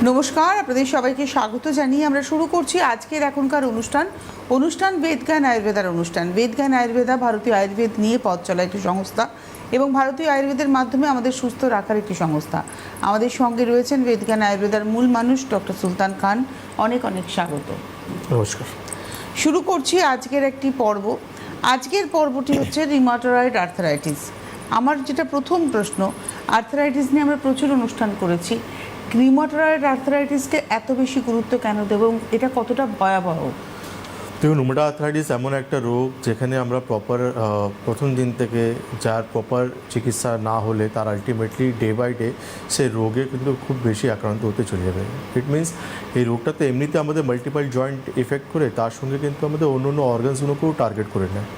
নমস্কার, আপনাদের সবাইকে স্বাগত জানিয়ে আমরা শুরু করছি আজকের এখনকার অনুষ্ঠান বেদজ্ঞান আয়ুর্বেদার অনুষ্ঠান। বেদজ্ঞান আয়ুর্বেদা ভারতীয় আয়ুর্বেদ নিয়ে পথ চলা একটি সংস্থা এবং ভারতীয় আয়ুর্বেদের মাধ্যমে আমাদের সুস্থ রাখার একটি সংস্থা। আমাদের সঙ্গে রয়েছেন বেদজ্ঞান আয়ুর্বেদার মূল মানুষ ডক্টর সুলতান খান। অনেক অনেক স্বাগত। নমস্কার। শুরু করছি আজকের একটি পর্ব। আজকের পর্বটি হচ্ছে রিমাটয়েড আর্থারাইটিস। আমার যেটা প্রথম প্রশ্ন, আর্থারাইটিস নিয়ে আমরা প্রচুর অনুষ্ঠান করেছি, রিমাটয়েড আর্থারাইটিসকে এত বেশি গুরুত্ব কেন দেব এবং এটা কতটা ভয়াবহ? দেখুন, রুমেটয়েড আর্থ্রাইটিস এমন একটা রোগ যেখানে আমরা প্রপার প্রথম দিন থেকে যার প্রপার চিকিৎসা না হলে তার আলটিমেটলি ডে বাই ডে সে রোগে কিন্তু খুব বেশি আক্রান্ত হতে চলে যাবে। ইট মিনস এই রোগটাতে এমনিতে আমাদের মাল্টিপল জয়েন্ট এফেক্ট করে, তার সঙ্গে কিন্তু আমাদের অন্য অন্য অর্গানসগুলোকেও টার্গেট করে নেয়,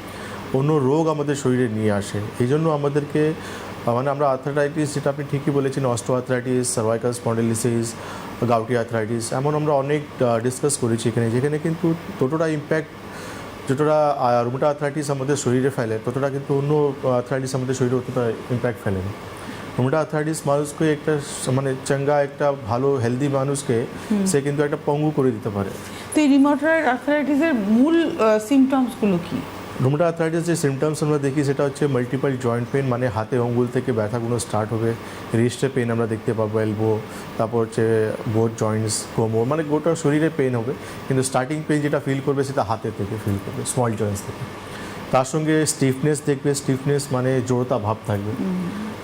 অন্য রোগ আমাদের শরীরে নিয়ে আসে। এই জন্য আমাদেরকে মানে আমরা আর্থ্রাইটিস, যেটা আপনি ঠিকই বলেছেন, osteo arthritis, cervical spondylosis, gouty arthritis, এমন আমরা অনেক ডিসকাস করেছি এখানে, যেখানে কিন্তু ততটা ইম্প্যাক্ট যতটা রুমেটয়েড আর্থ্রাইটিস আমাদের শরীরে ফেলে ততটা কিন্তু অন্য আর্থ্রাইটিস আমাদের শরীরে অতটা ইম্প্যাক্ট ফেলেনি। রুমেটয়েড আর্থ্রাইটিস মানুষকে একটা মানে চাঙ্গা, একটা ভালো হেলদি মানুষকে সে কিন্তু একটা পঙ্গু করে দিতে পারে। তো এই রিমাটয়েড আর্থারাইটিসের মূল সিমটমসগুলো কি? রুমেটয়েড আর্থ্রাইটিস যে সিমটমস আমরা দেখি সেটা হচ্ছে মাল্টিপল জয়েন্ট পেন, মানে হাতে আঙুল থেকে ব্যথাগুলো স্টার্ট হবে, রিস্টে পেন আমরা দেখতে পাবো, এলবো, তারপর হচ্ছে বোথ জয়েন্টস, কোমর, মানে গোটা শরীরে পেন হবে, কিন্তু স্টার্টিং পেন যেটা ফিল করবে সেটা হাতে থেকে ফিল করবে, স্মল জয়েন্টস থেকে। তার সঙ্গে স্টিফনেস দেখবে, স্টিফনেস মানে জড়তা ভাব থাকবে,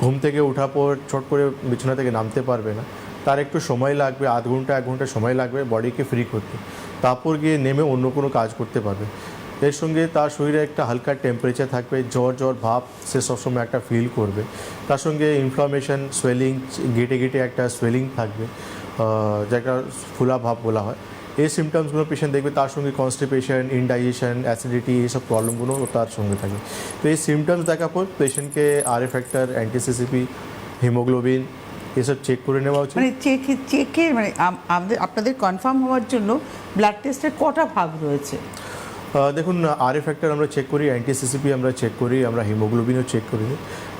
ঘুম থেকে ওঠার পর ছট করে বিছানা থেকে নামতে পারবে না, তার একটু সময় লাগবে, আধ ঘন্টা 1 ঘন্টা সময় লাগবে বডিকে ফ্রি করতে, তারপর গিয়ে নেমে অন্য কোনো কাজ করতে পারবে। এর সঙ্গে তার শরীরে একটা হালকা টেম্পারেচার থাকবে, জ্বর ভাব সে সবসময় একটা ফিল করবে, তার সঙ্গে ইনফ্লামেশন, সোয়েলিং, গেটে গেটে একটা সোয়েলিং থাকবে, যেটা ফুলা ভাব বলা হয়। এই সিমটমসগুলো পেশেন্ট দেখবে, তার সঙ্গে কনস্টিপেশন, ইনডাইজেশন, অ্যাসিডিটি, এইসব প্রবলেমগুলো তার সঙ্গে থাকে। তো এই সিমটমস দেখার পর পেশেন্টকে আরএ ফ্যাক্টর, অ্যান্টিসিসিপি, হিমোগ্লোবিন এসব চেক করে নেওয়া উচিত। মানে চেকের মানে আপনাদের কনফার্ম হওয়ার জন্য ব্লাড টেস্টের কটা ভাগ রয়েছে? দেখুন, আরএ ফ্যাক্টর আমরা চেক করি, অ্যান্টিসিসিপি আমরা চেক করি, আমরা হিমোগ্লোবিনও চেক করি।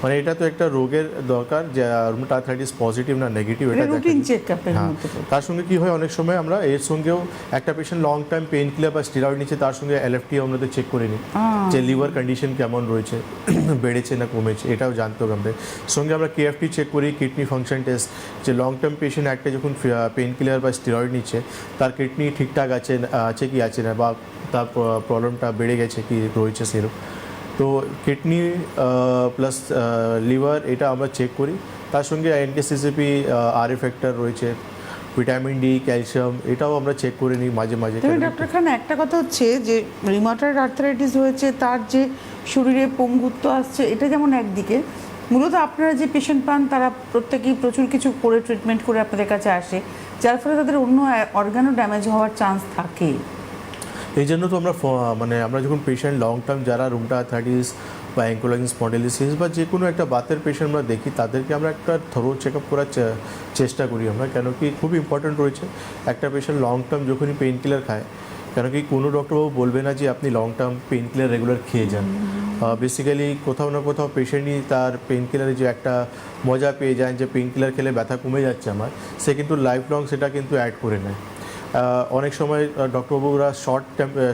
মানে এটা তো একটা রোগের দরকার যে রুমেটয়েড আর্থ্রাইটিস পজিটিভ না নেগেটিভ, এটা রুটিন চেকআপের হ্যাঁ। মধ্যে। তার সঙ্গে কি হয়, অনেক সময় আমরা এর সঙ্গেও একটা patient long time pain killer বা স্টেরয়েড নিচ্ছে, তার সঙ্গে এলএফটি আমাদের চেক করে নিই যে লিভার কন্ডিশন কেমন রয়েছে, বেড়েছে না কমেছে, এটাও জানতে হবে আমাদের। সঙ্গে আমরা কেএফটি চেক করি, কিডনি ফাংশন টেস্ট, যে লং টার্ম পেশেন্ট একটা যখন পেইন কিলার বা স্টেরয়েড নিচ্ছে তার কিডনি ঠিকঠাক আছে কি আছে না, বা তার প্রবলেমটা বেড়ে গেছে কি রয়েছে সেরকম। তো কিডনি প্লাস লিভার এটা আমরা চেক করি, তার সঙ্গে অ্যান্টিসিসিপি, আরএ ফ্যাক্টর রয়েছে, ভিটামিন ডি, ক্যালসিয়াম, এটাও আমরা চেক করে নিই মাঝে মাঝে। ডক্টর খান, একটা কথা হচ্ছে যে রিমাটয়েড আর্থারাইটিস হয়েছে, তার যে শরীরে পঙ্গুত্ব আসছে, এটা যেমন একদিকে, মূলত আপনারা যে পেশেন্ট পান তারা প্রত্যেকেই প্রচুর কিছু করে ট্রিটমেন্ট করে আপনাদের কাছে আসে, যার ফলে তাদের অন্য অর্গানও ড্যামেজ হওয়ার চান্স থাকে। এই জন্য তো আমরা যখন পেশেন্ট লং টার্ম যারা রুমেটয়েড আর্থ্রাইটিস বা অ্যাঙ্কোলাইজিং স্পন্ডিলোসিস বা যে কোনো একটা বাতের পেশেন্ট আমরা দেখি, তাদেরকে আমরা একটা থরো চেক আপ করার চেষ্টা করি আমরা, কেন কি খুব ইম্পর্ট্যান্ট রয়েছে। একটা পেশেন্ট লং টার্ম যখনই পেইন কিলার খায়, কেন কি কোনো ডক্টরবাবু বলবে না যে আপনি long term pain killer regular খেয়ে যান। বেসিক্যালি কোথাও না কোথাও পেশেন্টই তার পেইন কিলারে যে একটা মজা পেয়ে যায় যে পেইন কিলার খেলে ব্যথা কমে যাচ্ছে আমার, সে কিন্তু লাইফ লং সেটা কিন্তু অ্যাড করে নেয়। অনেক সময় ডক্টরবাবুরা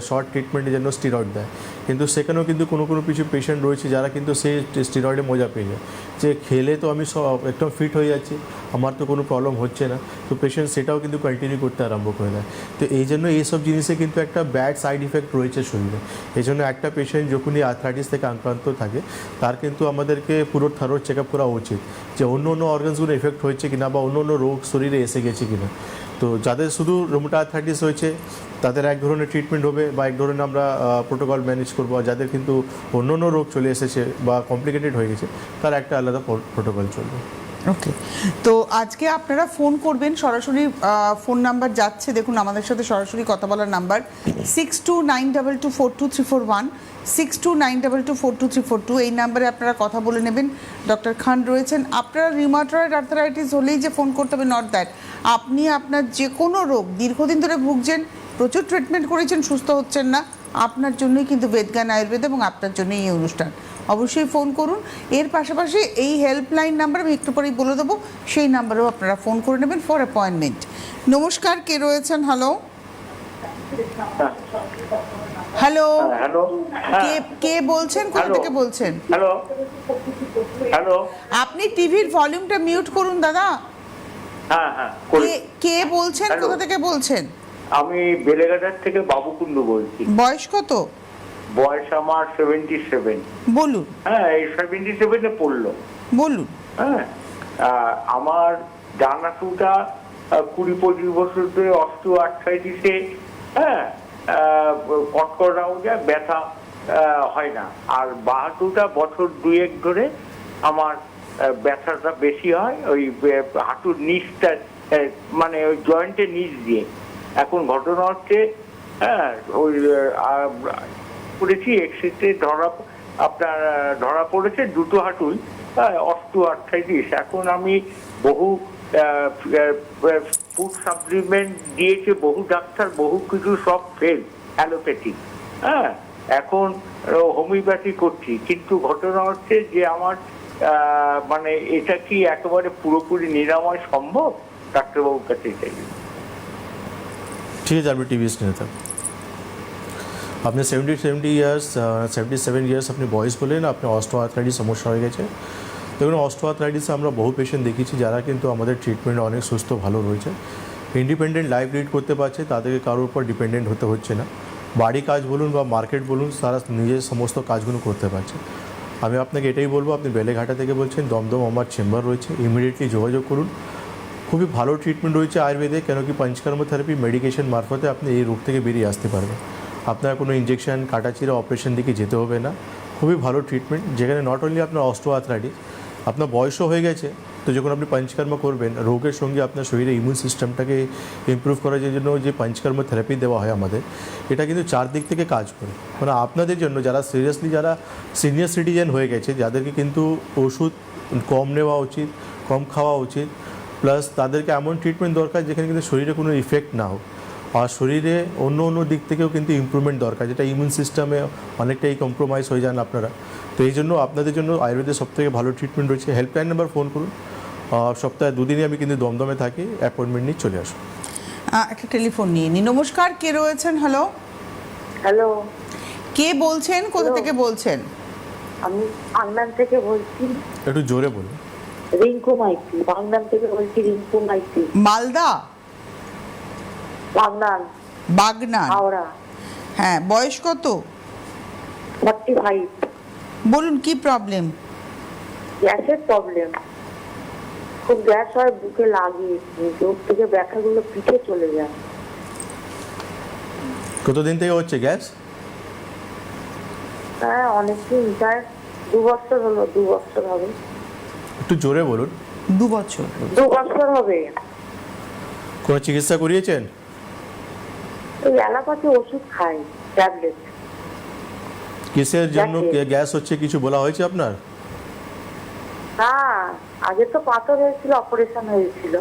শর্ট ট্রিটমেন্টের জন্য স্টেরয়েড দেয়, কিন্তু সেখানেও কিন্তু কোনো কিছু পেশেন্ট রয়েছে যারা কিন্তু সেই স্টেরয়েডে মজা পেয়ে যায়, যে খেলে তো আমি একদম ফিট হয়ে যাচ্ছি, আমার তো কোনো প্রবলেম হচ্ছে না, তো পেশেন্ট সেটাও কিন্তু কন্টিনিউ করতে আরম্ভ করে দেয়। তো এই জন্য এইসব জিনিসে কিন্তু একটা ব্যাড সাইড ইফেক্ট রয়েছে শরীরে। এই জন্য একটা পেশেন্ট যখনই আর্থ্রাইটিস থেকে আক্রান্ত থাকে, তার কিন্তু আমাদেরকে পুরো থরো চেক আপ করা উচিত যে অন্য অর্গানসগুলো এফেক্ট হয়েছে কিনা, বা অন্য রোগ শরীরে এসে গেছে কিনা। তো যাদের শুধু রুমেটয়েড আর্থ্রাইটিস হয়েছে তাদের এক ধরনের ট্রিটমেন্ট হবে বা এক ধরনের আমরা প্রোটোকল ম্যানেজ করবো, আর যাদের কিন্তু অন্য রোগ চলে এসেছে বা কমপ্লিকেটেড হয়ে গেছে তার একটা আলাদা প্রোটোকল চলবে। ওকে, তো আজকে আপনারা ফোন করবেন, সরাসরি ফোন নাম্বার যাচ্ছে, দেখুন আমাদের সাথে সরাসরি কথা বলার নাম্বার 6292242341, 6292242342, এই নাম্বারে আপনারা কথা বলে নেবেন। ডক্টর খান রয়েছেন। আপনারা রিমাটয়েড আর্থারাইটিস হলেই যে ফোন করতে হবে নট দ্যাট, আপনি আপনার যে কোনো রোগ দীর্ঘদিন ধরে ভুগছেন, প্রচুর ট্রিটমেন্ট করেছেন, সুস্থ হচ্ছেন না, আপনার জন্যই কিন্তু বেদজ্ঞান আয়ুর্বেদ এবং আপনার জন্যই এই অনুষ্ঠান। অবশ্যই ফোন করুন। এর পাশাপাশি এই হেল্পলাইন নাম্বার আমি একটু পরেই বলে দেবো, সেই নাম্বারেও আপনারা ফোন করে নেবেন ফর অ্যাপয়েন্টমেন্ট। নমস্কার, কে রয়েছেন? হ্যালো হ্যালো, হ্যালো, কে কে বলছেন, কোথা হ্যালো। থেকে বলছেন? হ্যালো, হ্যালো, আপনি টিভির ভলিউমটা মিউট করুন দাদা। হ্যাঁ হ্যাঁ করি। কে কে বলছেন, হ্যালো। কোথা থেকে বলছেন? আমি বেলেঘাটার থেকে বাবুকুন্ডু বলছি। বয়স কত? বয়স আমার 77। বলুন হ্যাঁ, এই 77-এ পড়লো। বলুন। হ্যাঁ, আমার ডান হাঁটুটা 20-25 বছর ধরে অস্টিওআর্থ্রাইটিসে, হ্যাঁ, কটকট হয়ে ব্যথা হয় না। আর বাঁ হাঁটুটা বছর 2-1 ধরে আমার ব্যথাটা বেশি হয়, ওই হাঁটুর নিচটা, মানে ওই জয়েন্টের নিচ দিয়ে। এখন ঘটনা হচ্ছে, হ্যাঁ, ওই করেছি এক্সরেতে ধরা পড়েছে দুটো হাঁটুই অস্টিওআর্থ্রাইটিস। এখন আমি বহু ফুড সাপ্লিমেন্ট দিয়েছে বহু ডাক্তার, বহু কিছু সব ফেল, অ্যালোপ্যাথিক। হ্যাঁ, এখন হোমিওপ্যাথি করছি, কিন্তু ঘটনা হচ্ছে যে আমার মানে এটা কি একেবারে পুরোপুরি নিরাময় সম্ভব? ডাক্তারবাবুর কাছে চাই। ঠিক আছে, আপনি টিভি স্ক্রিনে থাকুন। আপনি 77 ইয়ার্স আপনি বয়স বলেন, আপনি অস্টিওআর্থ্রাইটিস সমস্যা হয়ে গেছে। দেখুন, অস্টিওআর্থ্রাইটিসে আমরা বহু পেশেন্ট দেখেছি যারা কিন্তু আমাদের ট্রিটমেন্টে অনেক সুস্থ ভালো রয়েছে, ইন্ডিপেন্ডেন্ট লাইফ লিড করতে পারছে, তাদেরকে কারোর উপর ডিপেন্ডেন্ট হতে হচ্ছে না। বাড়ি কাজ বলুন বা মার্কেট বলুন, তারা নিজের সমস্ত কাজগুলো করতে পারছে। আমি আপনাকে এটাই বলবো, আপনি বেলেঘাটা থেকে বলছেন, দমদম আমার চেম্বার রয়েছে, ইমিডিয়েটলি যোগাযোগ করুন। খুবই ভালো ট্রিটমেন্ট রয়েছে আয়ুর্বেদে, কেন কি পঞ্চকর্ম থেরাপি মেডিকেশন মারফতে আপনি এই রোগ থেকে বেরিয়ে আসতে পারবেন। আপনার কোনো ইঞ্জেকশন, কাটাচিরা, অপারেশন দিকে যেতে হবে না। খুবই ভালো ট্রিটমেন্ট, যেখানে নট অনলি আপনার অস্টিওআর্থ্রাইটিস, আপনার বয়সও হয়ে গেছে, তো যখন আপনি পঞ্চকর্ম করবেন, রোগের সঙ্গে আপনার শরীরে ইমিউন সিস্টেমটাকে ইমপ্রুভ করার জন্য যে পঞ্চকর্ম থেরাপি দেওয়া হয় আমাদের, এটা কিন্তু চারদিক থেকে কাজ করে। মানে আপনাদের জন্য যারা সিরিয়াসলি, যারা সিনিয়র সিটিজেন হয়ে গেছে, যাদেরকে কিন্তু ওষুধ কম নেওয়া উচিত, কম খাওয়া উচিত, প্লাস তাদেরকে এমন ট্রিটমেন্ট দরকার যেখানে কিন্তু শরীরে কোনো ইফেক্ট না হোক, আর শরীরে অন্য দিক থেকেও কিন্তু ইমপ্রুভমেন্ট দরকার, যেটা ইমিউন সিস্টেমে অনেকটাই কম্প্রোমাইজ হয়ে যান আপনারা। তো এই জন্য আপনাদের জন্য আয়ুর্বেদের সবথেকে ভালো ট্রিটমেন্ট রয়েছে। হেল্পলাইন নাম্বার ফোন করুন। সপ্তাহে 2 দিনই আমি কিন্তু দমদমে থাকি, অ্যাপয়েন্টমেন্ট নিয়ে চলে আসুন। একটা টেলিফোন নিয়ে নি। নমস্কার, কে রয়েছেন? হ্যালো, হ্যালো, কে বলছেন, কোথা Hello. থেকে বলছেন? আমি বাগনান থেকে বলছি। একটু জোরে বলুন। রিঙ্কু মাইতি, বাগনান থেকে বলছি। রিঙ্কু মাইতি, মালদা, বাগনান, বাগনান। হাওড়া। হ্যাঁ, বয়স কত? 45। বলুন, কি প্রবলেম? গ্যাসের প্রবলেম, খুব গ্যাস হয়, বুকে লাগে, চোখ থেকে ব্যথাগুলো পিঠে চলে যায়। কতদিন থেকে হচ্ছে গ্যাস? হ্যাঁ, অনেকদিন, প্রায় 2 বছর হলো। 2 বছর হবে। একটু জোরে বলুন। 2 বছর। 2 বছর হবে। কোনো চিকিৎসা করিয়েছেন? এই এলাকাতে ওষুধ খাই, ট্যাবলেট। কিসের জন্য গ্যাসের। গ্যাস হচ্ছে কিছু বলা হয়েছে আপনার? না, আগে তো পাথর হয়েছিল, অপারেশন হয়েছিল।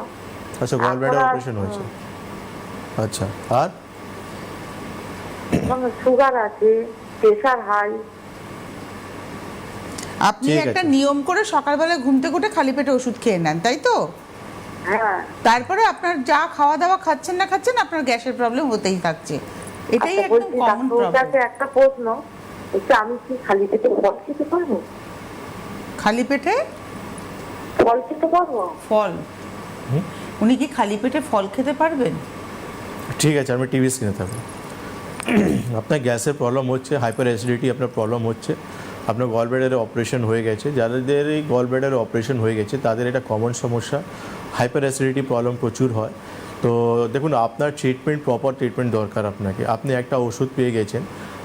আচ্ছা, গলব্লাডার এখন আর- অপারেশন হয়েছে। আচ্ছা, আর সুগার আছে, প্রেশার হাই। আপনি ঠিক একটা আছে। নিয়ম করে সকালবেলা ঘুম থেকে উঠে খালি পেটে ওষুধ খেয়ে নেন, তাই তো? হ্যাঁ, তারপরে আপনার যা খাওয়া দাওয়া খাচ্ছেন না খাচ্ছেন, আপনার গ্যাসের প্রবলেম হতেই থাকছে। এটাই আচ্ছা, একদম বলছি কমন ডাক্তারের কাছে প্রবলেম। একটা প্রশ্ন, বলছি আমি কি খালি পেটে ফল খেতে পারবো? খালি পেটে ফল খেতে পারবো? ফল? উনি কি খালি পেটে ফল খেতে পারবেন? ঠিক আছে, আমি টিভি স্ক্রিনে থাকবো। আপনার গ্যাসের প্রবলেম হচ্ছে, হাইপার অ্যাসিডিটি আপনার প্রবলেম হচ্ছে, আপনার গলব্লাডারে অপারেশন হয়ে গেছে। যাদের এই গলব্লাডারে অপারেশন হয়ে গেছে তাদের এটা কমন সমস্যা, হাইপার অ্যাসিডিটি প্রবলেম প্রচুর হয়। তো দেখুন, আপনার ট্রিটমেন্ট, প্রপার ট্রিটমেন্ট দরকার আপনাকে। আপনি একটা ওষুধ পেয়ে গেছেন,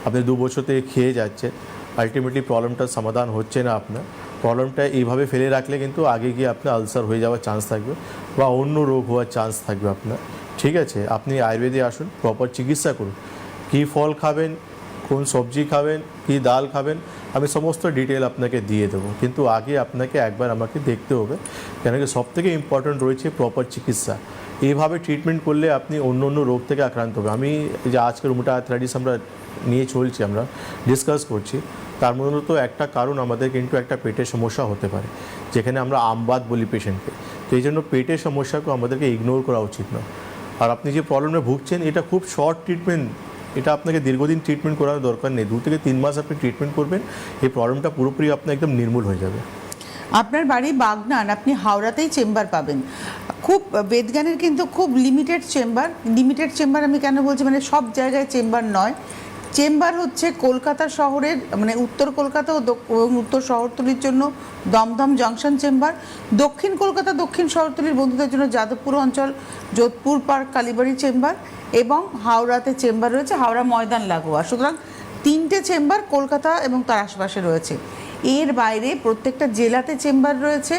আপনি 2 বছর থেকে খেয়ে যাচ্ছেন, আলটিমেটলি প্রবলেমটার সমাধান হচ্ছে না আপনার। প্রবলেমটা এইভাবে ফেলে রাখলে কিন্তু আগে গিয়ে আপনার আলসার হয়ে যাওয়ার চান্স থাকবে বা অন্য রোগ হওয়ার চান্স থাকবে আপনার। ঠিক আছে, আপনি আয়ুর্বেদে আসুন, প্রপার চিকিৎসা করুন। কী ফল খাবেন, কোন সবজি খাবেন, কী ডাল খাবেন, আমি সমস্ত ডিটেল আপনাকে দিয়ে দেবো, কিন্তু আগে আপনাকে একবার আমাকে দেখতে হবে, কেন কি সবথেকে ইম্পর্ট্যান্ট রয়েছে প্রপার চিকিৎসা। এইভাবে ট্রিটমেন্ট করলে আপনি অন্য রোগ থেকে আক্রান্ত হবে। আমি এই যে আজকে রুমেটাইড আর্থ্রাইটিস আমরা নিয়ে চলছি, আমরা ডিসকাস করছি, তার মূলত একটা কারণ আমাদের কিন্তু একটা পেটের সমস্যা হতে পারে, যেখানে আমরা আমবাত বলি পেশেন্টকে। তো এই জন্য পেটের সমস্যাকে আমাদেরকে ইগনোর করা উচিত নয়। আর আপনি যে প্রবলেমে ভুগছেন এটা খুব শর্ট ট্রিটমেন্ট, এটা আপনাকে দীর্ঘদিন ট্রিটমেন্ট করার দরকার নেই, 2 থেকে 3 মাস আপনি ট্রিটমেন্ট করবেন, এই প্রবলেমটা পুরোপুরি আপনার একদম নির্মূল হয়ে যাবে। আপনার বাড়ি বাগনান, আপনি হাওড়াতেই চেম্বার পাবেন। খুব বেদজ্ঞানের কিন্তু খুব লিমিটেড চেম্বার আমি কেন বলছি, মানে সব জায়গায় চেম্বার নয়। চেম্বার হচ্ছে কলকাতা শহরের, মানে উত্তর কলকাতা ও এবং উত্তর শহরতলির জন্য দমদম জংশন চেম্বার, দক্ষিণ কলকাতা দক্ষিণ শহরতলির বন্ধুদের জন্য যাদবপুর অঞ্চল যোধপুর পার্ক কালীবাড়ি চেম্বার, এবং হাওড়াতে চেম্বার রয়েছে হাওড়া ময়দান লাগোয়া। সুতরাং 3টে চেম্বার কলকাতা এবং তার আশেপাশে রয়েছে। এর বাইরে প্রত্যেকটা জেলাতে চেম্বার রয়েছে,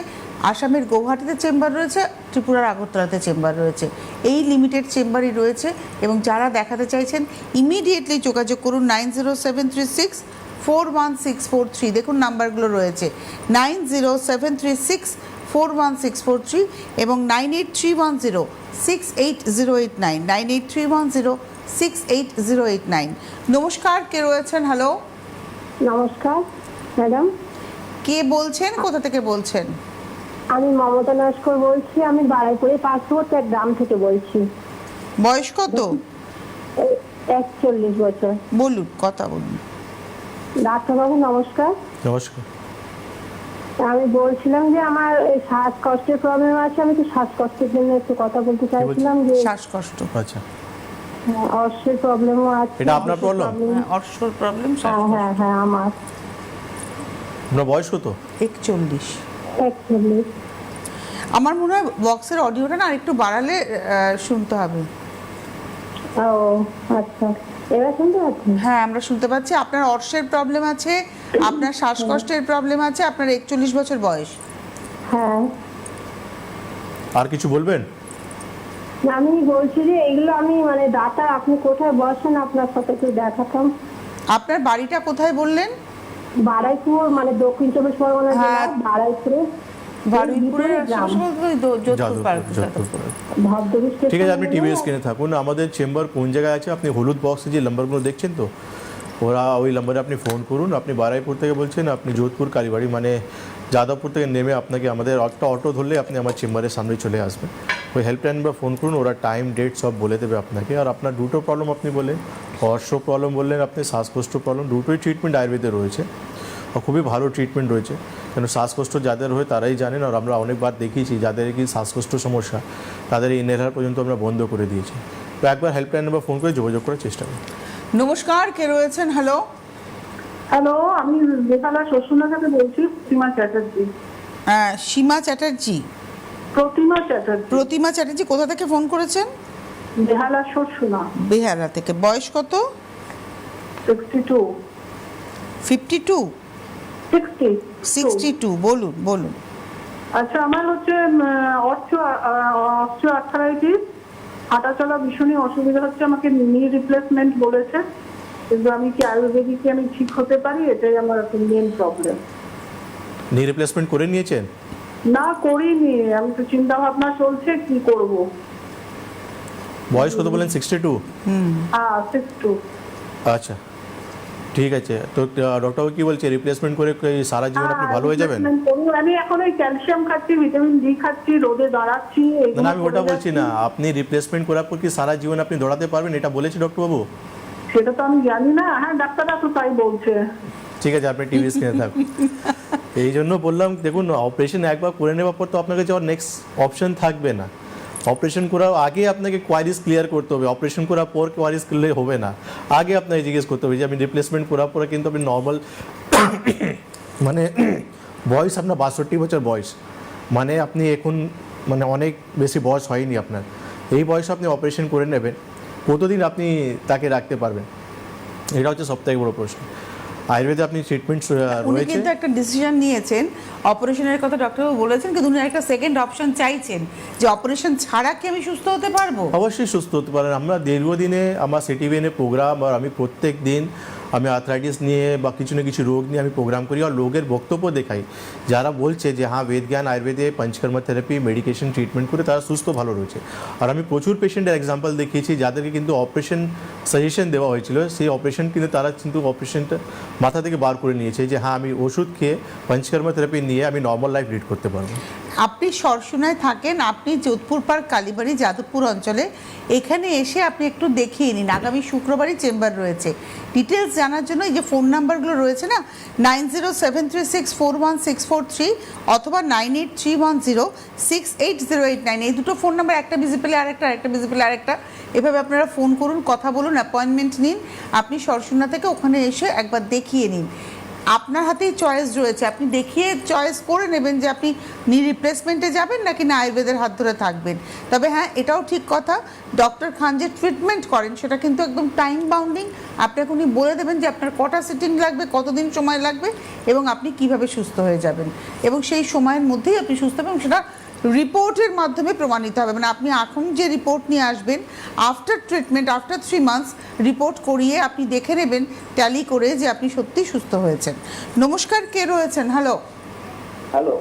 আসামের গৌহাটিতে চেম্বার রয়েছে, ত্রিপুরার আগরতলাতে চেম্বার রয়েছে। এই লিমিটেড চেম্বারই রয়েছে, এবং যারা দেখাতে চাইছেন ইমিডিয়েটলি যোগাযোগ করুন 9073641643। দেখুন নাম্বারগুলো রয়েছে 9073641643 এবং 9831068089, 9831068089। নমস্কার, কে রয়েছেন? হ্যালো, নমস্কার ম্যাডাম, কে বলছেন, কোথা থেকে বলছেন? আমি মমতা নস্কর বলছি। আমি বারাইপুরে 5 গ্রাম থেকে বলছি। বয়স কত? 41 বছর। বলুন, কথা বলুন। ডাক্তারবাবু নমস্কার। নমস্কার। আমি বলছিলাম যে আমার এই শ্বাসকষ্টের প্রবলেম আছে, আমি তো শ্বাসকষ্টের জন্য একটু কথা বলতে চাইছিলাম যে শ্বাসকষ্ট, আচ্ছা, অর্শের প্রবলেমও আছে। এটা আপনার problem? অর্শর প্রবলেম। হ্যাঁ হ্যাঁ আমার আপনার বয়স কত? 41। 41। আমার মনে হয় বক্সের অডিওটা না আরেকটু বাড়ালে শুনতে হবে। ও আচ্ছা, এবার শুনতে পাচ্ছেন? হ্যাঁ, আমরা শুনতে পাচ্ছি। আপনার অর্শের প্রবলেম আছে, আপনার শ্বাসকষ্টের প্রবলেম আছে, আপনার 41 বছর বয়স। হ্যাঁ। আর কিছু বলবেন? আমি বলছি যে এগুলো আমি মানে ডাক্তার আপনি কোথায় বসেন, আপনার সাথে একটু দেখাতাম। আপনার বাড়িটা কোথায় বললেন? বারাইপুর, মানে দক্ষিণ চব্বিশ পরগনা জেলা বারাইপুরে। বারুইপুরের যোধপুর পার্ক। ভদ্রপুর স্টেশন। ঠিক আছে, আপনি টিভি স্ক্রিনে থাকুন। আমাদের চেম্বার কোন জায়গায় আছে, আপনি হলুদ বক্সে যে নাম্বারগুলো দেখছেন তো, ওই নাম্বারে আপনি ফোন করুন। আপনি বারাইপুর থেকে বলছেন, আপনি যোধপুর কালীবাড়ি মানে যাদবপুর থেকে নেমে আপনাকে আমাদের একটা অটো ধরলে আপনি আমার চেম্বারের সামনে চলে আসবেন। ওই হেল্পলাইন বা ফোন করুন, ওরা টাইম ডেট সব বলে দেবে আপনাকে। আর আপনার দুটো প্রবলেম আপনি বললেন, অর্শ প্রবলেম বললেন, আপনি শ্বাসকষ্ট প্রবলেম, দুটোই ট্রিটমেন্ট আয়ুর্বেদে রয়েছে আর খুবই ভালো ট্রিটমেন্ট রয়েছে। কেন শ্বাসকষ্ট যাদের হয় তারাই জানেন, আর আমরা অনেকবার দেখিয়েছি যাদের কি শ্বাসকষ্ট সমস্যা তাদের ইনহেলার পর্যন্ত আমরা বন্ধ করে দিয়েছি। তো একবার হেল্পলাইন নাম্বার ফোন করে যোগাযোগ করার চেষ্টা করুন। নমস্কার, কে রয়েছেন? হ্যালো, হ্যালো, আমি বেহালা শ্বশুরনা থেকে বলছি, প্রতিমা চ্যাটার্জি। সীমা চ্যাটার্জি। প্রতিমা চ্যাটার্জি কোথা থেকে ফোন করেছেন? বেহালা শ্বশুরনা। বেহালা থেকে। বয়স কত? 62। 52? 60। 62। বলুন বলুন। আচ্ছা, আমার হচ্ছে অস্টিওআর্থ্রাইটিস, হাঁটা চলা ভীষণই অসুবিধা হচ্ছে, আমাকে নি রিপ্লেসমেন্ট বলেছে, কিন্তু আমি কি আয়ুর্বেদিকে আমি ঠিক হতে পারি? এটাই আমার মেন প্রবলেম। নি রিপ্লেসমেন্ট করে নিয়েছেন? না, করিনি, আমি তো চিন্তা ভাবনা চলছে কি করব। বয়স কত বলেন? 62? হ্যাঁ, 62। আচ্ছা, ঠিক আছে। তো ডক্টর কি বলছে, রিপ্লেসমেন্ট করে সারা জীবন আপনি ভালো হয়ে যাবেন? আমি এখন এই ক্যালসিয়াম খাচ্ছি, ভিটামিন ডি খাচ্ছি, রোদে দাঁড়াচ্ছি। না, আমি ওটা বলছি না। আপনি রিপ্লেসমেন্ট করার পর কি সারা জীবন আপনি দৌড়াতে পারবেন, এটা বলেছে ডক্টরবাবু? সেটা তো আমি জানি না। হ্যাঁ, ডাক্তাররা তো তাই বলছে। ঠিক আছে, আপনি টিভি স্ক্রিনে থাকুন। এই জন্য বললাম, দেখুন অপারেশন একবার করে নেওয়ার পর তো আপনাকে যাওয়ার নেক্সট অপশন থাকবে না। অপারেশন করার আগে আপনাকে কোয়ারিজ ক্লিয়ার করতে হবে, অপারেশন করার পর কোয়ারিজ ক্লিয়ার হবে না। আগে আপনাকে জিজ্ঞেস করতে হবে যে আমি রিপ্লেসমেন্ট করার পরে কিন্তু আপনি নর্মাল মানে বয়স আপনার 62 বছর বয়স, মানে আপনি এখন মানে অনেক বেশি বয়স হয়নি আপনার। এই বয়সে আপনি অপারেশন করে নেবেন, কতদিন আপনি তাকে রাখতে পারবেন? এটা হচ্ছে সবথেকে বড় প্রশ্ন। আয়ুর্বেদে আপনি ট্রিটমেন্ট উনি রয়েছে, কিন্তু একটা ডিসিশন নিয়েছেন, অপারেশনের কথা ডক্টরবাবু বলেছেন, কিন্তু উনি একটা সেকেন্ড অপশন চাইছেন যে অপারেশন ছাড়া কি আমি সুস্থ হতে পারবো? অবশ্যই সুস্থ হতে পারেন। আমরা দীর্ঘদিনে আমার সিটিভিএনে প্রোগ্রাম, আর আমি প্রত্যেক দিন আমি আর্থ্রাইটিস নিয়ে বা কিছু না কিছু রোগ নিয়ে আমি প্রোগ্রাম করি আর লোকের বক্তব্য দেখাই, যারা বলছে যে হ্যাঁ বেদ জ্ঞান আয়ুর্বেদে পঞ্চকর্মা থেরাপি মেডিকেশন ট্রিটমেন্ট করে তারা সুস্থ ভালো রয়েছে। আর আমি প্রচুর পেশেন্টের এক্সাম্পল দেখিয়েছি যাদেরকে কিন্তু অপারেশন সাজেশন দেওয়া হয়েছিল, সেই অপারেশন কিন্তু তারা কিন্তু অপারেশনটা মাথা থেকে বার করে নিয়েছে যে হ্যাঁ আমি ওষুধ খেয়ে পঞ্চকর্মা থেরাপি নিয়ে আমি নর্মাল লাইফ লিড করতে পারবো। আপনি সরসুনায় থাকেন, আপনি যোধপুর পার্ক, কালীবাড়ি, যাদবপুর অঞ্চলে। এখানে এসে আপনি একটু দেখিয়ে নিন, আগামী শুক্রবারই চেম্বার রয়েছে। ডিটেলস জানার জন্য এই যে ফোন নাম্বারগুলো রয়েছে না, 9073641643 অথবা 9831068089, এই দুটো ফোন নাম্বার, একটা বিজি পেলে আরেকটা বিজি পেলে আরেকটা, এভাবে আপনারা ফোন করুন, কথা বলুন, অ্যাপয়েন্টমেন্ট নিন। আপনি সরসুনা থেকে ওখানে এসে একবার দেখিয়ে নিন। আপনার হাতেই চয়েস রয়েছে, আপনি দেখিয়ে চয়েস করে নেবেন যে আপনি নি রিপ্লেসমেন্টে যাবেন নাকি না আয়ুর্বেদের হাত ধরে থাকবেন। তবে হ্যাঁ, এটাও ঠিক কথা, ডক্টর খান যে ট্রিটমেন্ট করেন সেটা কিন্তু একদম টাইম বাউন্ডিং। আপনাকে উনি বলে দেবেন যে আপনার কটা সিটিং লাগবে, কতদিন সময় লাগবে এবং আপনি কিভাবে সুস্থ হয়ে যাবেন, এবং সেই সময়ের মধ্যেই আপনি সুস্থ হবেন। সেটা রিপোর্টের মাধ্যমে প্রমাণিত হবে, মানে আপনি এখন যে রিপোর্ট নিয়ে আসবেন after treatment, after 3 months report করিয়ে আপনি দেখে নেবেন ট্যালি করে যে আপনি সত্যিই সুস্থ হয়েছেন। নমস্কার, কে রয়েছেন? হ্যালো, হ্যালো,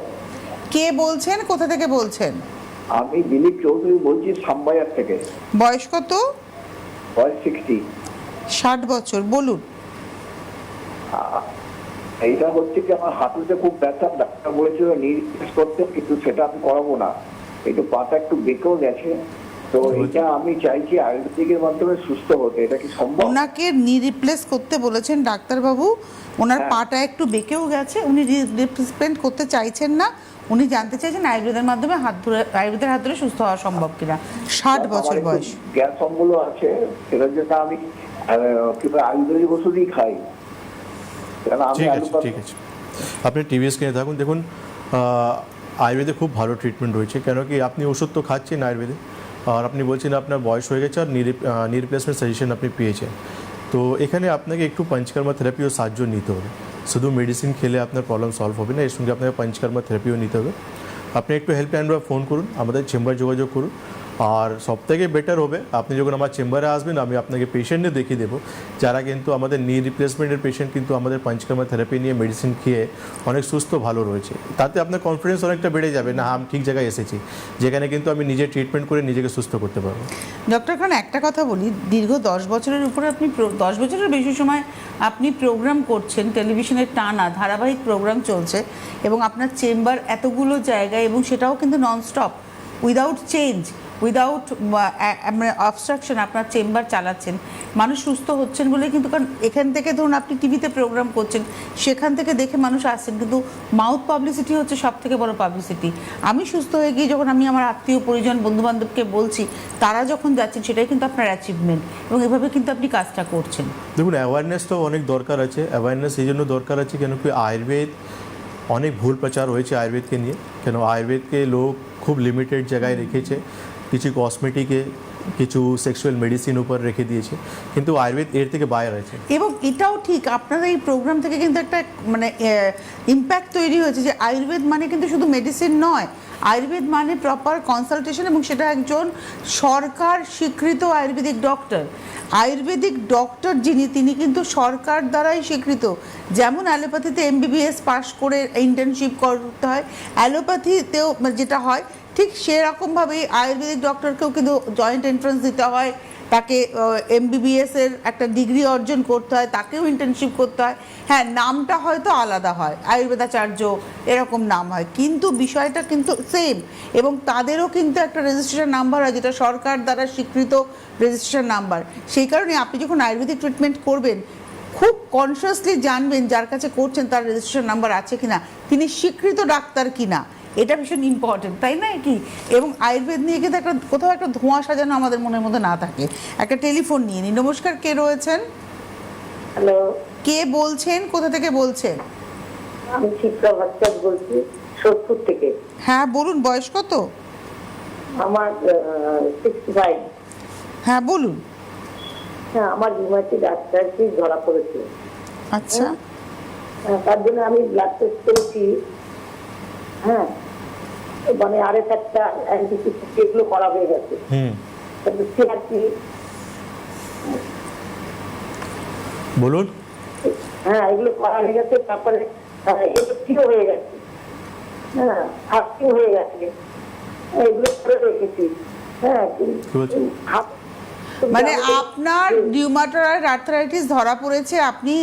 কে বলছেন, কোথা থেকে বলছেন? আমি দিলীপ চৌধুরী বলছি সামবাজার থেকে। বয়স কত? বয়স 60। 60 বছর, বলুন। এইটা হচ্ছে কি, আমার হাঁটুতে খুব ব্যথা, ডাক্তার বলেছিল নি রিপ্লেস করতে, কিন্তু সেটা আমি করাবো না। একটু পাটা একটু বেঁকেও গেছে, তো এটা আমি চাইছি আয়ুর্বেদিকের মাধ্যমে সুস্থ হতে। এটা কি সম্ভব? ওনাকে নি রিপ্লেস করতে বলেছেন ডাক্তারবাবু, ওনার হ্যাঁ। পাটা একটু বেঁকেও গেছে, উনি রিপ্লেসমেন্ট করতে চাইছেন না, উনি জানতে চাইছেন আয়ুর্বেদের মাধ্যমে আয়ুর্বেদের হাত ধরে সুস্থ হওয়া সম্ভব কিনা। 60 বছর বয়স। গ্যাস অম্বল আছে, সেটার জন্য আমি আয়ুর্বেদিক ওষুধই খাই। ঠিক আছে, ঠিক আছে, আপনি টিভি স্ক্রিনে থাকুন। দেখুন, আয়ুর্বেদে খুব ভালো ট্রিটমেন্ট রয়েছে, কেন কি আপনি ওষুধ তো খাচ্ছেন আয়ুর্বেদে, আর আপনি বলছেন আপনার বয়স হয়ে গেছে আর নি রিপ্লেসমেন্ট সাজেশন আপনি পেয়েছেন। তো এখানে আপনাকে একটু পঞ্চকর্মা থেরাপিও সাহায্য নিতে হবে। শুধু মেডিসিন খেলে আপনার প্রবলেম সলভ হবে না, এর সঙ্গে আপনাকে পঞ্চকর্মা থেরাপিও নিতে হবে। আপনি একটু হেল্পলাইন বা ফোন করুন, আমাদের চেম্বার যোগাযোগ করুন। আর সবথেকে বেটার হবে আপনি যখন আমার চেম্বারে আসবেন, আমি আপনাকে পেশেন্টে দেখিয়ে দেবো যারা কিন্তু আমাদের নি রিপ্লেসমেন্টের পেশেন্ট কিন্তু আমাদের পঞ্চকর্মা থেরাপি নিয়ে মেডিসিন খেয়ে অনেক সুস্থ ভালো রয়েছে। তাতে আপনার কনফিডেন্স অনেকটা বেড়ে যাবে, না আমি ঠিক জায়গায় এসেছি, যেখানে কিন্তু আমি নিজে ট্রিটমেন্ট করে নিজেকে সুস্থ করতে পারবো। ডক্টর খান, একটা কথা বলি, দীর্ঘ 10 বছরের উপরে আপনি 10 বছরের বেশি সময় আপনি প্রোগ্রাম করছেন, টেলিভিশনের টানা ধারাবাহিক প্রোগ্রাম চলছে, এবং আপনার চেম্বার এতগুলো জায়গায়, এবং সেটাও কিন্তু nonstop, without change, without obstruction আপনার চেম্বার চালাচ্ছেন। মানুষ সুস্থ হচ্ছেন বলে কিন্তু, কারণ এখান থেকে ধরুন আপনি টিভিতে প্রোগ্রাম করছেন, সেখান থেকে দেখে মানুষ আসছেন, কিন্তু মাউথ পাবলিসিটি হচ্ছে সব থেকে বড় পাবলিসিটি। আমি সুস্থ হয়ে গিয়ে যখন আমি আমার আত্মীয় পরিজন বন্ধুবান্ধবকে বলছি, তারা যখন যাচ্ছেন, সেটাই কিন্তু আপনার অ্যাচিভমেন্ট, এবং এভাবে কিন্তু আপনি কাজটা করছেন। দেখুন, অ্যাওয়ারনেস তো অনেক দরকার আছে। অ্যাওয়ারনেস এই জন্য দরকার আছে কেন কি আয়ুর্বেদ অনেক ভুল প্রচার হয়েছে আয়ুর্বেদকে নিয়ে। কেন আয়ুর্বেদকে লোক খুব লিমিটেড জায়গায় রেখেছে, কিছু কসমেটিকে, কিছু সেক্সুয়াল মেডিসিন উপর রেখে দিয়েছে, কিন্তু আয়ুর্বেদ এর থেকে বাইরে আছে। এবং এটাও ঠিক, আপনাদের এই প্রোগ্রাম থেকে কিন্তু একটা মানে ইম্প্যাক্ট তৈরি হয়েছে যে আয়ুর্বেদ মানে কিন্তু শুধু মেডিসিন নয়, আয়ুর্বেদ মানে প্রপার কনসালটেশন, এবং সেটা একজন সরকার স্বীকৃত আয়ুর্বেদিক ডক্টর। আয়ুর্বেদিক ডক্টর যিনি, তিনি কিন্তু সরকার দ্বারাই স্বীকৃত। যেমন অ্যালোপ্যাথিতে MBBS পাস করে ইন্টার্নশিপ করতে হয়, অ্যালোপ্যাথিতেও যেটা হয় ঠিক সেরকমভাবেই আয়ুর্বেদিক ডক্টরকেও কিন্তু জয়েন্ট এন্ট্রান্স দিতে হয়, তাকে MBBS এর একটা ডিগ্রি অর্জন করতে হয়, তাকেও ইন্টার্নশিপ করতে হয়। হ্যাঁ, নামটা হয়তো আলাদা হয়, আয়ুর্বেদাচার্য এরকম নাম হয়, কিন্তু বিষয়টা কিন্তু সেম, এবং তাদেরও কিন্তু একটা রেজিস্ট্রেশন নাম্বার হয়, যেটা সরকার দ্বারা স্বীকৃত রেজিস্ট্রেশন নাম্বার। সেই কারণে আপনি যখন আয়ুর্বেদিক ট্রিটমেন্ট করবেন, খুব কনসিয়াসলি জানবেন যার কাছে করছেন তার রেজিস্ট্রেশন নাম্বার আছে কিনা, তিনি স্বীকৃত ডাক্তার কিনা, এটা ভীষণ ইম্পর্টেন্ট, তাই না কি? এবং আয়ুর্বেদ নিয়ে কিন্তু একটা কোথাও একটা ধোঁয়া সাজানো আমাদের মনের মধ্যে না থাকে। একটা টেলিফোন নিয়ে নিই। নমস্কার, কে রয়েছেন? হ্যালো, কে বলছেন, কোথা থেকে বলছেন? আমি চিত্রা ভট্টাচার্য বলছি, সোদপুর থেকে। হ্যাঁ বলুন, বয়স কত? আমার 65। হ্যাঁ বলুন। হ্যাঁ, আমার রিউমাটিক আর্থ্রাইটিস ধরা পড়েছে। আচ্ছা, তার জন্য আমি ব্লাড টেস্ট করেছি। হ্যাঁ, মানে আরেক একটা অ্যান্টিবায়োটিক এগুলো করা হয়ে গেছে। বলুন। হ্যাঁ, এগুলো করা হয়ে গেছে, তারপরে এগুলো হয়ে গেছে, হ্যাঁ, ফাস্টিং হয়ে গেছে, এগুলো করে রেখেছি। হ্যাঁ, মানে আপনার রিউমাটয়েড আর্থ্রাইটিস ধরা পড়েছে, আপনি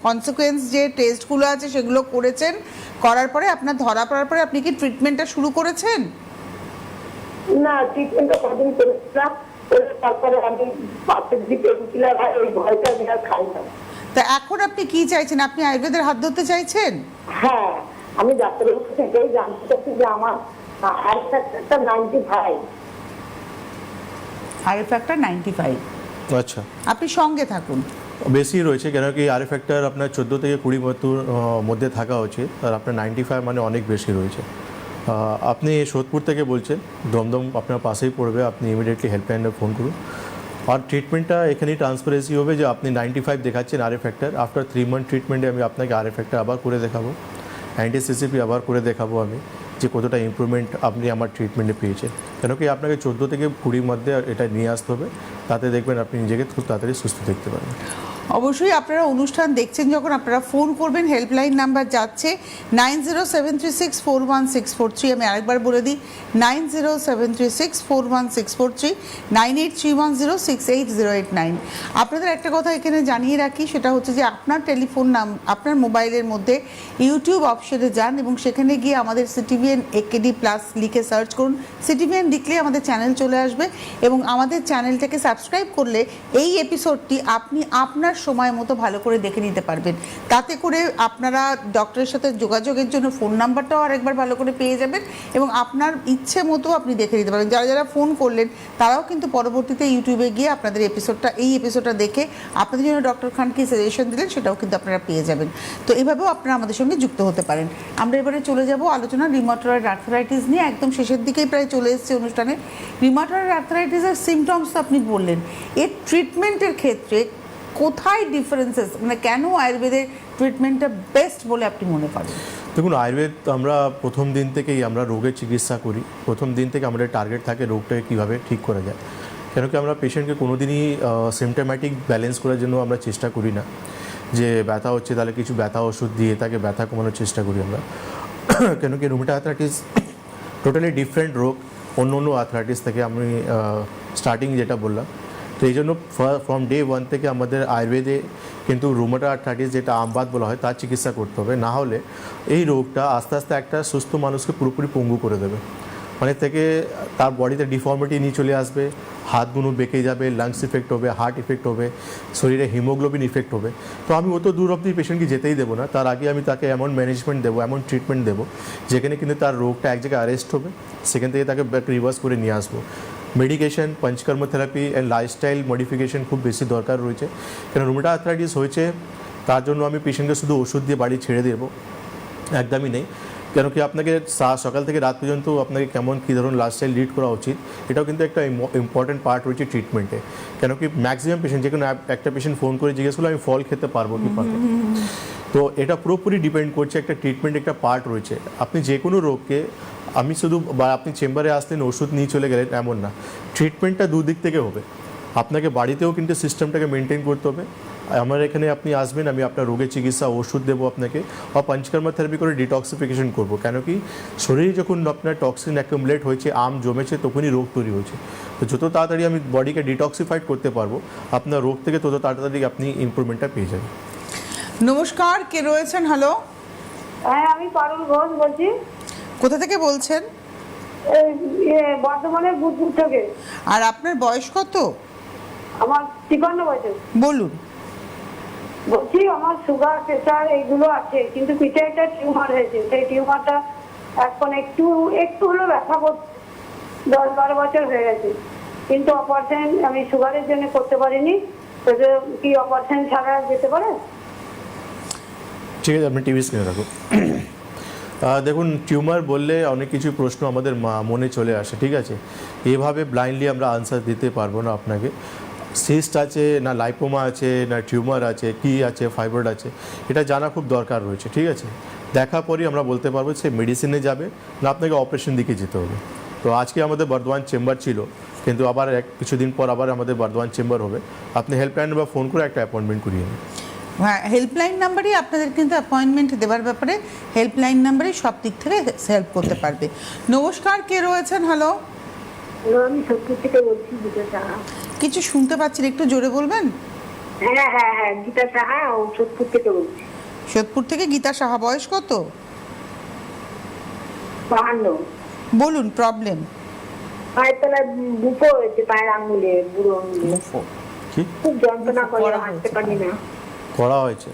কনসিকোয়েন্স যে টেস্টগুলো আছে সেগুলো করেছেন, করার পরে আপনার ধরা পড়ার পরে আপনি কি ট্রিটমেন্টটা শুরু করেছেন? না, ট্রিটমেন্টটা কদিন করেছিলাম, তারপরে আমি পাশের দিকে উঠছিলাম, আর ওই ভয়টা আমি আর খাই না। তা এখন আপনি কি চাইছেন? আপনি আয়ুর্বেদের হাত ধরতে চাইছেন? হ্যাঁ, আমি ডাক্তারের কাছে এটাই জানতে চাচ্ছি যে আমার আর ফ্যাক্টরটা 95। If factor 95। আচ্ছা, আপনি সঙ্গে থাকুন। বেশি রয়েছে, কেন কি আর ফ্যাক্টর আপনার 14 থেকে 20 মধ্যে থাকা উচিত, আর আপনার 95 মানে অনেক বেশি রয়েছে। আপনি সোদপুর থেকে বলছেন, দমদম আপনার পাশেই পড়বে, আপনি ইমিডিয়েটলি হেল্পলাইনে ফোন করুন। আর ট্রিটমেন্টটা এখানেই ট্রান্সপারেন্সি হবে যে আপনি 95 দেখাচ্ছেন আর ফ্যাক্টর, আফটার 3 মান্থ ট্রিটমেন্টে আমি আপনাকে আর ফ্যাক্টর আবার করে দেখাবো, অ্যান্টি-সিসিপি আবার করে দেখাবো আমি, যে কতটা ইমপ্রুভমেন্ট আপনি আমার ট্রিটমেন্টে পেয়েছেন। কেন কি আপনাকে 14 থেকে 20 মধ্যে এটা নিয়ে আসতে হবে, তাতে দেখবেন আপনি নিজেকে খুব তাড়াতাড়ি সুস্থ দেখতে পারবেন। অবশ্যই আপনারা অনুষ্ঠান দেখছেন যখন, আপনারা ফোন করবেন, হেল্পলাইন নাম্বার যাচ্ছে 9073641643। আমি আরেকবার বলে দিই, 9073641643, 9831068089। আপনাদের একটা কথা এখানে জানিয়ে রাখি, সেটা হচ্ছে যে আপনার টেলিফোন আপনার মোবাইলের মধ্যে ইউটিউব অপশনে যান এবং সেখানে গিয়ে আমাদের সিটিভিএন একেডি প্লাস লিখে সার্চ করুন। সিটিভিএন লিখলে আমাদের চ্যানেল চলে আসবে এবং আমাদের চ্যানেলটাকে সাবস্ক্রাইব করলে এই এপিসোডটি আপনি আপনার সময় মতো ভালো করে দেখে নিতে পারবেন। তাতে করে আপনারা ডক্টরের সাথে যোগাযোগের জন্য ফোন নাম্বারটাও আরেকবার ভালো করে পেয়ে যাবেন এবং আপনার ইচ্ছে মতো আপনি দেখে নিতে পারবেন। যারা যারা ফোন করলেন তারাও কিন্তু পরবর্তীতে ইউটিউবে গিয়ে আপনাদের এই এপিসোডটা দেখে আপনাদের জন্য ডক্টর খান কি সাজেশন দিলেন সেটাও কিন্তু আপনারা পেয়ে যাবেন। তো এইভাবেও আপনারা আমাদের সঙ্গে যুক্ত হতে পারেন। আমরা এবারে চলে যাব আলোচনা রিউমাটয়েড আর্থ্রাইটিস নিয়ে। একদম শেষের দিকেই প্রায় চলে এসেছে অনুষ্ঠানে। রিউমাটয়েড আর্থ্রাইটিসের সিমটমস আপনি বললেন, এর ট্রিটমেন্টের ক্ষেত্রে কোথায় ডিফারেন্সেস, মানে কেন আয়ুর্বেদের ট্রিটমেন্টটা বেস্ট বলে আপনি মনে করেন? দেখুন, আয়ুর্বেদ আমরা প্রথম দিন থেকেই আমরা রোগের চিকিৎসা করি। প্রথম দিন থেকে আমাদের টার্গেট থাকে রোগটাকে কীভাবে ঠিক করা যায়। কেন কি আমরা পেশেন্টকে কোনো দিনই সিমটোম্যাটিক ব্যালেন্স করার জন্য আমরা চেষ্টা করি না, যে ব্যথা হচ্ছে তাহলে কিছু ব্যথা ওষুধ দিয়ে তাকে ব্যথা কমানোর চেষ্টা করি আমরা। কেন কি রুমেটয়েড আর্থ্রাইটিস টোটালি ডিফারেন্ট রোগ অন্য আর্থ্রাইটিস থেকে। আমি স্টার্টিং যেটা বললাম, তো এই জন্য ফ্রম ডে 1 থেকে আমাদের আয়ুর্বেদে কিন্তু রুমেটয়েড আর্থ্রাইটিস, যেটা আমবাত বলা হয়, তার চিকিৎসা করতে হবে। না হলে এই রোগটা আস্তে আস্তে একটা সুস্থ মানুষকে পুরোপুরি পঙ্গু করে দেবে। মানে থেকে তার বডিতে ডিফর্মিটি নিয়ে চলে আসবে, হাতগুলো বেঁকে যাবে, লাংস ইফেক্ট হবে, হার্ট ইফেক্ট হবে, শরীরে হিমোগ্লোবিন ইফেক্ট হবে। তো আমি অত দূর অবধি পেশেন্টকে যেতেই দেবো না। তার আগে আমি তাকে এমন ম্যানেজমেন্ট দেবো, এমন ট্রিটমেন্ট দেবো যেখানে কিন্তু তার রোগটা এক জায়গায় অ্যারেস্ট হবে, সেখান থেকে তাকে ব্যাক রিভার্স করে নিয়ে আসবো। Medication, panchakarma therapy and lifestyle modification খুব বেশি দরকার রয়েছে। কেন রুমেটয়েড আর্থ্রাইটিস হয়েছে তার জন্য আমি পেশেন্টকে শুধু ওষুধ দিয়ে বাড়ি ছেড়ে দেবো, একদমই নেই। কেন কি আপনাকে সকাল থেকে রাত পর্যন্ত আপনাকে কেমন কী ধরুন লাইফস্টাইল লিড করা উচিত, এটাও কিন্তু একটা ইম্পর্টেন্ট পার্ট রয়েছে ট্রিটমেন্টে। কেন কি ম্যাক্সিমাম পেশেন্ট, যে কোনো একটা পেশেন্ট ফোন করে জিজ্ঞেস করলো আমি ফল খেতে পারবো কি পারবো, তো এটা পুরোপুরি ডিপেন্ড করছে, একটা ট্রিটমেন্ট একটা পার্ট রয়েছে। আপনি যে কোনো রোগকে আমি শুধু বা আপনি চেম্বারে আসলেন ওষুধ নিয়ে চলে গেলেন এমন না, ট্রিটমেন্টটা দুদিক থেকে হবে। আপনাকে বাড়িতেও কিন্তু সিস্টেমটাকে মেনটেন করতে হবে। আমার এখানে আপনি আসবেন, আমি আপনার রোগের চিকিৎসা ওষুধ দেবো আপনাকে, বা পঞ্চকর্ম থেরাপি করে ডিটক্সিফিকেশন করবো। কেন কি শরীরে যখন আপনার টক্সিন অ্যাকুমুলেট হয়েছে, জমেছে, তখনই রোগ তৈরি হয়েছে। তো যত তাড়াতাড়ি আমি বডিকে ডিটক্সিফাইড করতে পারবো আপনার রোগ থেকে, তত তাড়াতাড়ি আপনি ইমপ্রুভমেন্টটা পেয়ে যাবেন। নমস্কার, কে রয়েছেন? হ্যালো, হ্যাঁ, আমি পারুল ঘোষ বলছি। কোথা থেকে বলছেন? বর্ধমানের বুধপুর থেকে। আর আপনার বয়স কত? আমার 53 বছর। বলুন। বলছি আমার সুগার, প্রেশার এইগুলো আছে, কিন্তু পিঠে একটা টিউমার হয়েছে। সেই টিউমারটা এখন একটু হলো ব্যথা করছে, 10-12 বছর হয়ে গেছে, কিন্তু অপারেশন আমি সুগারের জন্য করতে পারিনি। তো কি অপারেশন ছাড়া যেতে পারে? ঠিক আছে, আপনি টিভি স্ক্রিনে রাখুন। দেখুন, টিউমার বললে অনেক কিছু প্রশ্ন আমাদের মনে চলে আসে, ঠিক আছে? এভাবে ব্লাইন্ডলি আমরা আনসার দিতে পারবো না আপনাকে। সিস্ট আছে না লাইপোমা আছে না টিউমার আছে, কি আছে, ফাইব্রয়েড আছে, এটা জানা খুব দরকার রয়েছে, ঠিক আছে? দেখার পরই আমরা বলতে পারবো সে মেডিসিনে যাবে না আপনাকে অপারেশন দিকে যেতে হবে। তো আজকে আমাদের বর্ধমান চেম্বার ছিল, কিন্তু আবার কিছুদিন পর আবার আমাদের বর্ধমান চেম্বার হবে। আপনি হেল্পলাইন বা ফোন করে একটা অ্যাপয়েন্টমেন্ট করিয়ে নিন। হ্যাঁ, হেল্পলাইন নাম্বারই আপনাদের কিন্তু অ্যাপয়েন্টমেন্ট দেওয়ার ব্যাপারে হেল্পলাইন নাম্বারই সব দিক থেকে হেল্প করতে পারবে। নমস্কার, কে রয়েছেন? হ্যালো, আমি সোদপুর থেকে বলছি, গীতা সাহা। কিছু শুনতে পাচ্ছি না, একটু জোরে বলবেন। হ্যাঁ হ্যাঁ হ্যাঁ, গীতা সাহা, ও সোদপুর থেকে বলছি। সোদপুর থেকে গীতা সাহা, বয়স কত? 52। বলুন প্রবলেম। পায়ের তলায় বুফো হয়েছে, পায়ের আঙুলে, বুড়ো আঙুলে কি খুব যন্ত্রণা করে, হাঁটতে পারি না। করা হয়েছে?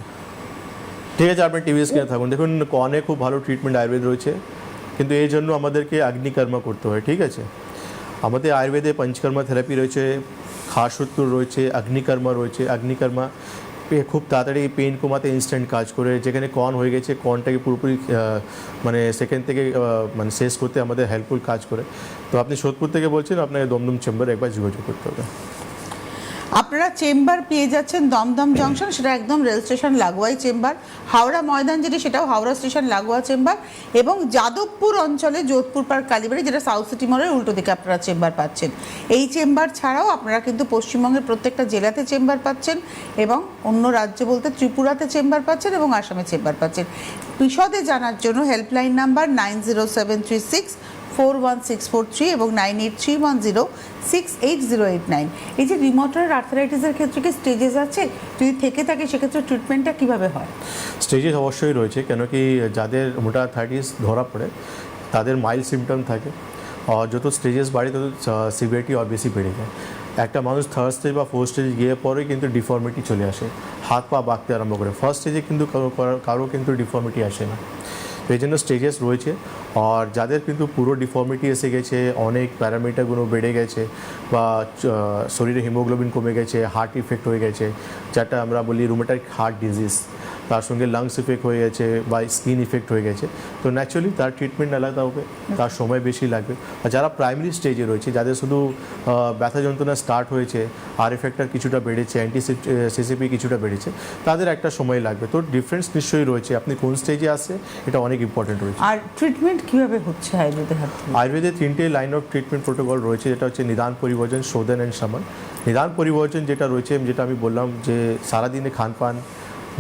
ঠিক আছে, আপনি টিভি স্ক্রিনে থাকুন। দেখুন, কনে খুব ভালো ট্রিটমেন্ট আয়ুর্বেদ রয়েছে, কিন্তু এই জন্য আমাদেরকে অগ্নিকর্মা করতে হয়। ঠিক আছে, আমাদের আয়ুর্বেদে পঞ্চকর্মা থেরাপি রয়েছে, খাসুত্তুর রয়েছে, অগ্নিকর্মা রয়েছে। অগ্নিকর্মা খুব তাড়াতাড়ি পেন কমাতে ইনস্ট্যান্ট কাজ করে। যেখানে কন হয়ে গেছে, কনটাকে পুরোপুরি মানে সেকেন্ড থেকে মানে শেষ করতে আমাদের হেল্পফুল কাজ করে। তো আপনি সোদপুর থেকে বলছেন, আপনাকে দমদম চেম্বার একবার যোগাযোগ করতে হবে। আপনারা চেম্বার পেয়ে যাচ্ছেন দমদম জংশন, সেটা একদম rail station লাগোয়াই chamber. Howrah Maidan যেটি, সেটাও হাওড়া স্টেশন লাগোয়া চেম্বার। এবং যাদবপুর অঞ্চলে যোধপুর পার্ক কালীবাড়ি, যেটা সাউথ সিটি মলের উল্টো দিকে আপনারা চেম্বার পাচ্ছেন। এই চেম্বার ছাড়াও আপনারা কিন্তু পশ্চিমবঙ্গের প্রত্যেকটা জেলাতে চেম্বার পাচ্ছেন, এবং অন্য রাজ্য বলতে ত্রিপুরাতে চেম্বার পাচ্ছেন এবং আসামে চেম্বার পাচ্ছেন। বিশদে জানার জন্য হেল্পলাইন নাম্বার 9073641643 এবং 9831068089। এই যে রিমোটয়েড আর্থারাইটিসের ক্ষেত্রে কি স্টেজেস আছে? যদি থেকে থাকে সেক্ষেত্রে ট্রিটমেন্টটা কিভাবে হয়? স্টেজেস অবশ্যই রয়েছে, কেন কি যাদের মোটা আর্থারাইটিস ধরা পড়ে তাদের মাইল্ড সিমটম থাকে, আর যত স্টেজেস বাড়ে তত সিভিয়ারিটি আর বেশি বেড়ে যায়। একটা মানুষ থার্ড স্টেজ বা ফোর্থ স্টেজে গিয়ে পরে কিন্তু ডিফর্মিটি চলে আসে, হাত পা বাঁকতে আরম্ভ করে। ফার্স্ট স্টেজে কিন্তু কারো কিন্তু ডিফর্মিটি আসে না। তো এই জন্য স্টেজেস রয়েছে। আর যাদের কিন্তু পুরো ডিফর্মিটি এসে গেছে, অনেক প্যারামিটারগুলো বেড়ে গেছে, বা শরীরে হিমোগ্লোবিন কমে গেছে, হার্ট ইফেক্ট হয়ে গেছে, যেটা আমরা বলি রুমেটাইড হার্ট ডিজিজ, তার সঙ্গে লাংস ইফেক্ট হয়ে গেছে বা স্কিন ইফেক্ট হয়ে গেছে, তো ন্যাচারালি তার ট্রিটমেন্ট আলাদা হবে, তার সময় বেশি লাগবে। আর যারা প্রাইমারি স্টেজে রয়েছে, যাদের শুধু ব্যথা যন্ত্রণা স্টার্ট হয়েছে, আর এফেক্টার কিছুটা বেড়েছে, সিসিপি কিছুটা বেড়েছে, তাদের একটা সময় লাগবে। তো ডিফারেন্স নিশ্চয়ই রয়েছে, আপনি কোন স্টেজে আসছে এটা অনেক ইম্পর্টেন্ট রয়েছে। আর ট্রিটমেন্ট কিভাবে হচ্ছে আয়ুর্বেদের হাত থেকে? আয়ুর্বেদে 3টে লাইন অফ ট্রিটমেন্ট প্রোটোকল রয়েছে, যেটা হচ্ছে নিদান, পরিবর্জন, শোধন অ্যান্ড শমন। নিদান পরিবর্জন যেটা রয়েছে, যেটা আমি বললাম যে সারাদিনে খানপান,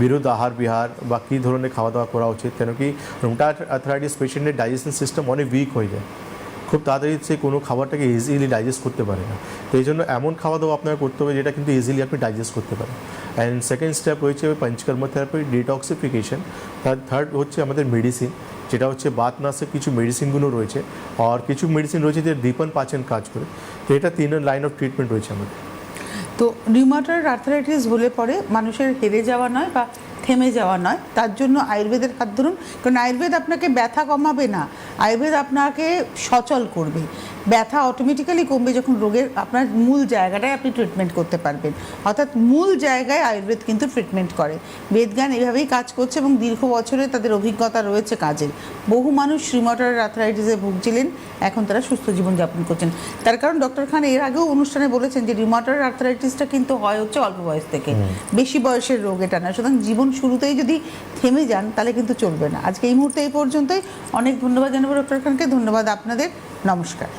বিরুদ্ধ আহার বিহার বা কী ধরনের খাওয়া দাওয়া করা উচিত, কেন কি রুমেটয়েড আর্থ্রাইটিস পেশেন্টের ডাইজেশন সিস্টেম অনেক উইক হয়ে যায়, খুব তাড়াতাড়ি সে কোনো খাবারটাকে ইজিলি ডাইজেস্ট করতে পারে না। তো এই জন্য এমন খাওয়া দাওয়া আপনাকে করতে হবে যেটা কিন্তু ইজিলি আপনি ডাইজেস্ট করতে পারেন। অ্যান্ড সেকেন্ড স্টেপ রয়েছে পঞ্চকর্ম থেরাপি, ডিটক্সিফিকেশন। থার্ড হচ্ছে আমাদের মেডিসিন, যেটা হচ্ছে বাতনাশক কিছু মেডিসিনগুলো রয়েছে, আর কিছু মেডিসিন রয়েছে যে দীপন পাচন কাজ করে। তো এটা 3 লাইন অফ ট্রিটমেন্ট রয়েছে আমাদের। তো রিউমাটয়েড আর্থারাইটিস হলে পরে মানুষের হেরে যাওয়া নয় বা থেমে যাওয়া নয়, তার জন্য আয়ুর্বেদের হাত ধরুন। কারণ আয়ুর্বেদ আপনাকে ব্যথা কমাবে না, আয়ুর্বেদ আপনাকে সচল করবে। ব্যথা অটোমেটিক্যালি কমবে যখন রোগের আপনার মূল জায়গাটায় আপনি ট্রিটমেন্ট করতে পারবেন। অর্থাৎ মূল জায়গায় আয়ুর্বেদ কিন্তু ট্রিটমেন্ট করে। বেদজ্ঞান এভাবেই কাজ করছে এবং দীর্ঘ বছরে তাদের অভিজ্ঞতা রয়েছে কাজের। বহু মানুষ রিউমাটয়েড আর্থারাইটিসে ভুগছিলেন, এখন তারা সুস্থ জীবনযাপন করছেন। তার কারণ ডক্টর খান এর আগেও অনুষ্ঠানে বলেছেন যে রিউমাটয়েড আর্থারাইটিসটা কিন্তু হয় হচ্ছে অল্প বয়স থেকে, বেশি বয়সের রোগ এটা না। সুতরাং জীবন শুরুতেই যদি থেমে যান তাহলে কিন্তু চলবে না। আজকে এই মুহূর্তে এই পর্যন্তই। অনেক ধন্যবাদ জানাবো ডক্টর খানকে, ধন্যবাদ আপনাদের, নমস্কার।